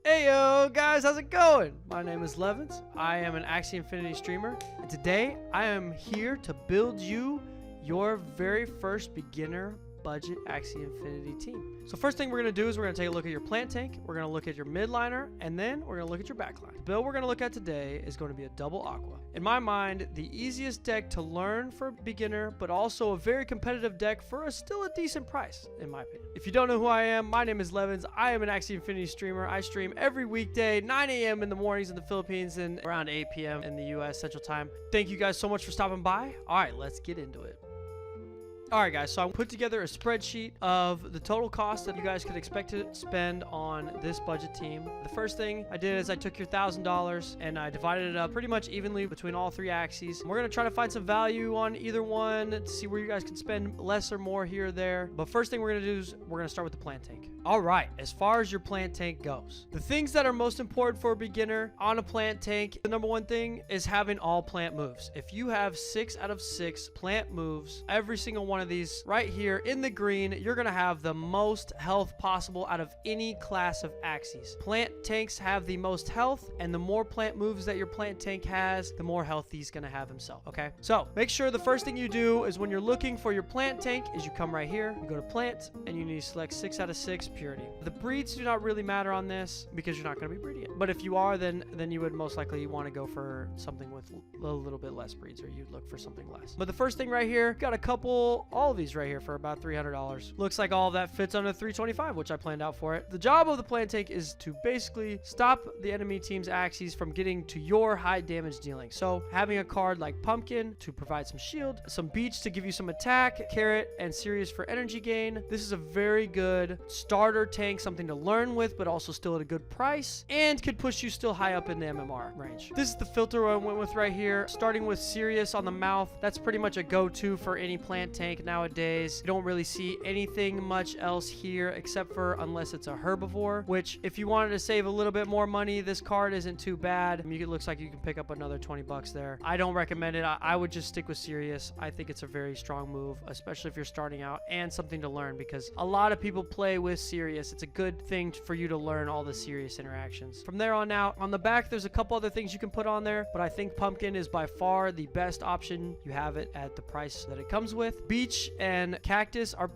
Heyo guys, how's it going? My name is Levins. I am an Axie Infinity streamer, and today I am here to build you your very first beginner budget Axie Infinity team. So first thing we're going to do is we're going to take a look at your plant tank, we're going to look at your midliner, and then we're going to look at your backline. The build we're going to look at today is going to be a double aqua. In my mind, the easiest deck to learn for a beginner, but also a very competitive deck for still a decent price, in my opinion. If you don't know who I am, my name is Levins. I am an Axie Infinity streamer. I stream every weekday, 9 a.m. in the mornings in the Philippines and around 8 p.m. in the US Central Time. Thank you guys so much for stopping by. All right, let's get into it. Alright guys, so I put together a spreadsheet of the total cost that you guys could expect to spend on this budget team. The first thing I did is I took your $1,000 and I divided it up pretty much evenly between all three Axies. We're going to try to find some value on either one to see where you guys can spend less or more here or there. But first thing we're going to do is we're going to start with the plant tank. Alright, as far as your plant tank goes, the things that are most important for a beginner on a plant tank, the number one thing is having all plant moves. If you have 6 out of 6 plant moves, every single one of these right here in the green, you're gonna have the most health possible out of any class of Axies. Plant tanks have the most health, and the more plant moves that your plant tank has, the more health he's gonna have himself. Okay, so make sure the first thing you do is when you're looking for your plant tank is you come right here, you go to plant, and you need to select 6 out of 6 purity. The breeds do not really matter on this because you're not going to be breeding it, but if you are, then you would most likely want to go for something with a little bit less breeds, or you'd look for something less. But the first thing right here, got all of these right here for about $300. Looks like all of that fits under $325, which I planned out for it. The job of the plant tank is to basically stop the enemy team's Axies from getting to your high damage dealing. So having a card like Pumpkin to provide some shield, some Beach to give you some attack, Carrot and Sirius for energy gain. This is a very good starter tank, something to learn with, but also still at a good price, and could push you still high up in the MMR range. This is the filter I went with right here, starting with Sirius on the mouth. That's pretty much a go-to for any plant tank nowadays. You don't really see anything much else here except for unless it's a herbivore, which if you wanted to save a little bit more money, this card isn't too bad. It looks like you can pick up another 20 bucks there. I don't recommend it. I would just stick with Sirius. I think it's a very strong move, especially if you're starting out, and something to learn because a lot of people play with Sirius. It's a good thing for you to learn all the Sirius interactions. From there on out, on the back, there's a couple other things you can put on there, but I think Pumpkin is by far the best option. You have it at the price that it comes with. Beach and Cactus are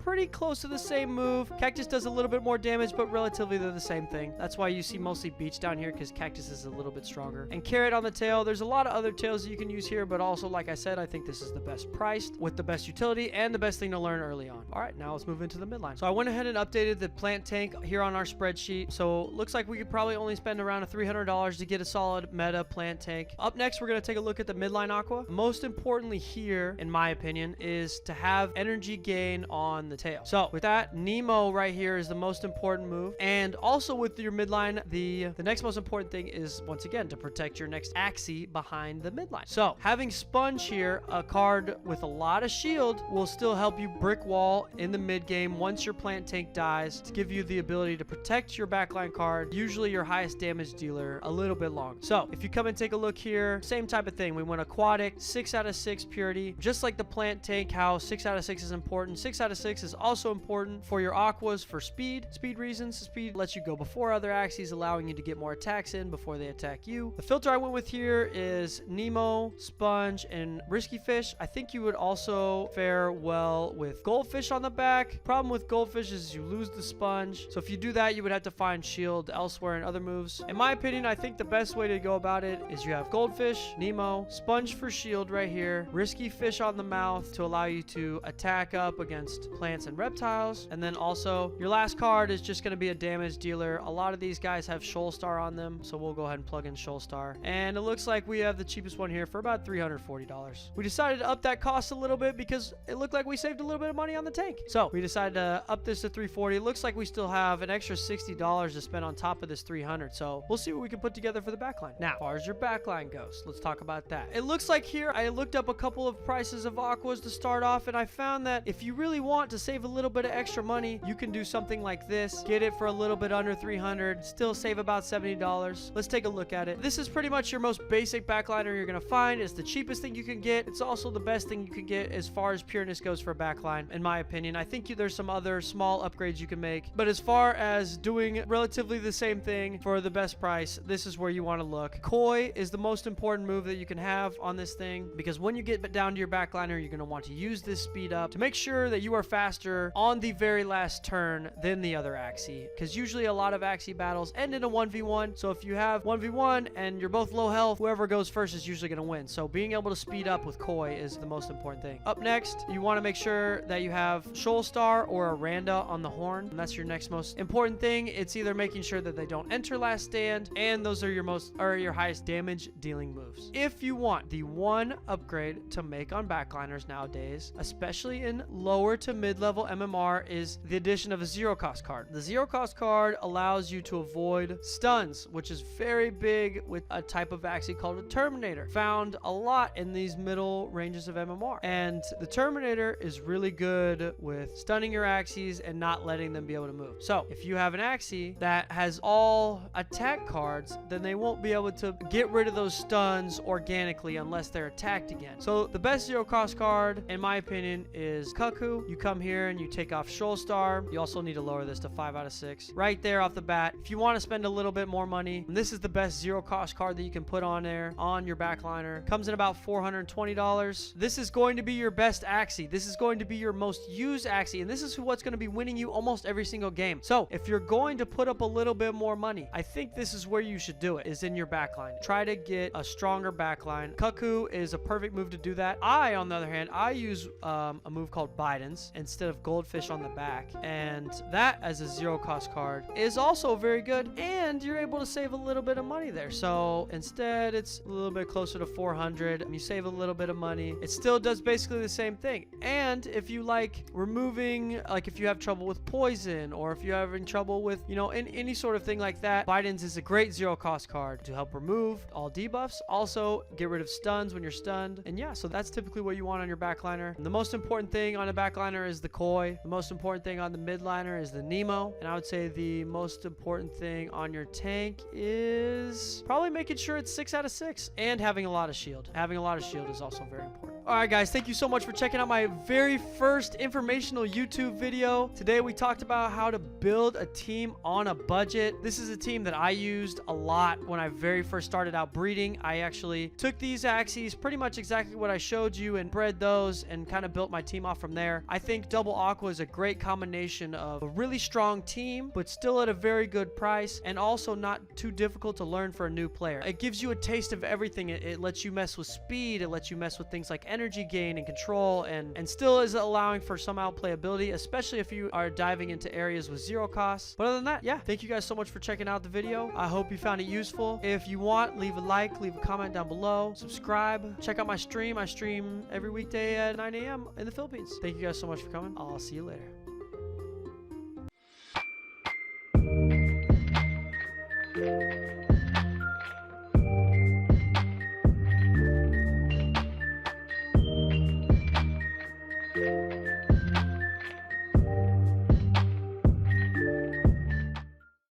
pretty close to the same move. Cactus does a little bit more damage, but relatively they're the same thing. That's why you see mostly Beach down here, because Cactus is a little bit stronger. And Carrot on the tail. There's a lot of other tails that you can use here, but also, like I said, I think this is the best priced with the best utility and the best thing to learn early on. All right, now let's move into the midline. So I went ahead and updated the plant tank here on our spreadsheet. So looks like we could probably only spend around $300 to get a solid meta plant tank. Up next, we're going to take a look at the midline aqua. Most importantly here, in my opinion, is to have energy gain on the tail. So with that, Nemo right here is the most important move. And also with your midline, the next most important thing is, once again, to protect your next Axie behind the midline. So having Sponge here, a card with a lot of shield, will still help you brick wall in the mid game once your plant tank dies, to give you the ability to protect your backline card, usually your highest damage dealer, a little bit long. So if you come and take a look here, same type of thing. We went aquatic, 6 out of 6 purity, just like the plant tank, how 6 out of 6 is important. 6 out of 6 is also important for your aquas for speed reasons. Speed lets you go before other Axies, allowing you to get more attacks in before they attack you. The filter I went with here is Nemo, Sponge, and Risky Fish. I think you would also fare well with Goldfish on the back. Problem with Goldfish is you lose the Sponge, so if you do that, you would have to find shield elsewhere in other moves. In my opinion, I think the best way to go about it is you have Goldfish, Nemo, Sponge for shield right here, Risky Fish on the mouth to allow you to attack up against plants and reptiles, and then also your last card is just going to be a damage dealer. A lot of these guys have Shoal Star on them, so we'll go ahead and plug in Shoal Star, and it looks like we have the cheapest one here for about $340. We decided to up that cost a little bit because it looked like we saved a little bit of money on the tank, so we decided to up this to $340. It looks like we still have an extra $60 to spend on top of this $300, so we'll see what we can put together for the backline. Now, as far as your backline goes, let's talk about that. It looks like here I looked up a couple of prices of aquas to start off, and I found that if you really want to save a little bit of extra money, you can do something like this. Get it for a little bit under $300, still save about $70. Let's take a look at it. This is pretty much your most basic backliner you're gonna find. It's the cheapest thing you can get. It's also the best thing you can get as far as pureness goes for a backline, in my opinion. I think there's some other small upgrades you can make, but as far as doing relatively the same thing for the best price, this is where you want to look. Koi is the most important move that you can have on this thing, because when you get down to your backliner, you're going to want to use this speed up to make sure that you are faster on the very last turn than the other Axie, because usually a lot of Axie battles end in a 1v1. So if you have 1v1 and you're both low health, whoever goes first is usually going to win. So being able to speed up with Koi is the most important thing. Up next, you want to make sure that you have Shoal Star or a Randa on the horn, and that's your next most important thing. It's either making sure that they don't enter last stand, and those are your highest damage dealing moves. If you want the one upgrade to make on backliners nowadays, especially in lower to mid-level MMR, is the addition of a zero cost card. The zero cost card allows you to avoid stuns, which is very big with a type of Axie called a Terminator, found a lot in these middle ranges of MMR. And the Terminator is really good with stunning your Axies and not letting them be able to move. So if you have an Axie that has all attack cards, then they won't be able to get rid of those stuns organically unless they're attacked again. So the best zero cost card, in my opinion, is Cuckoo. You come here and you take off Shoal Star. You also need to lower this to 5 out of 6. Right there off the bat. If you want to spend a little bit more money, this is the best zero cost card that you can put on there on your backliner. Comes in about $420. This is going to be your best Axie. This is going to be your most used Axie, and this is what's going to be winning you almost every single game. So if you're going to put up a little bit more money, I think this is where you should do it, is in your backline. Try to get a stronger backline. Cuckoo is a perfect move to do that. On the other hand, I use a move called Biden's instead of Goldfish on the back, and that as a zero cost card is also very good, and you're able to save a little bit of money there. So instead, it's a little bit closer to 400. You save a little bit of money. It still does basically the same thing. And if you like removing, like if you have trouble with poison, or if you're having trouble with, in any sort of thing like that, Biden's is a great zero cost card to help remove all debuffs. Also, get rid of stuns when you're stunned. And yeah, so that's typically what you want on your backliner. And the most important thing on a backliner is the Koi. The most important thing on the midliner is the Nemo. And I would say the most important thing on your tank is probably making sure it's 6 out of 6 and having a lot of shield. Having a lot of shield is also very important. All right, guys, thank you so much for checking out my very first informational YouTube video. Today, we talked about how to build a team on a budget. This is a team that I used a lot when I very first started out breeding. I actually took these Axies, pretty much exactly what I showed you, and bred those and kind of built my team off from there. I think Double Aqua is a great combination of a really strong team, but still at a very good price, and also not too difficult to learn for a new player. It gives you a taste of everything. It lets you mess with speed. It lets you mess with things like energy gain and control, and still is allowing for some outplayability, especially if you are diving into areas with zero costs. But other than that, yeah, thank you guys so much for checking out the video. I hope you found it useful. If you want, leave a like, leave a comment down below, subscribe, check out my stream. I stream every weekday at 9 a.m. in the Philippines. Thank you guys so much for coming. I'll see you later.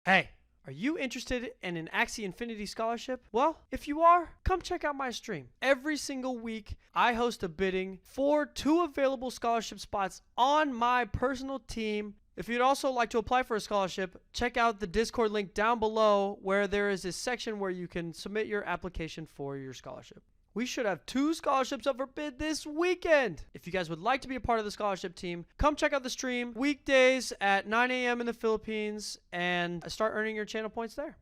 Hey, are you interested in an Axie Infinity scholarship? Well, if you are, come check out my stream. Every single week, I host a bidding for 2 available scholarship spots on my personal team. If you'd also like to apply for a scholarship, check out the Discord link down below, where there is a section where you can submit your application for your scholarship. We should have 2 scholarships up for bid this weekend. If you guys would like to be a part of the scholarship team, come check out the stream weekdays at 9 a.m. in the Philippines and start earning your channel points there.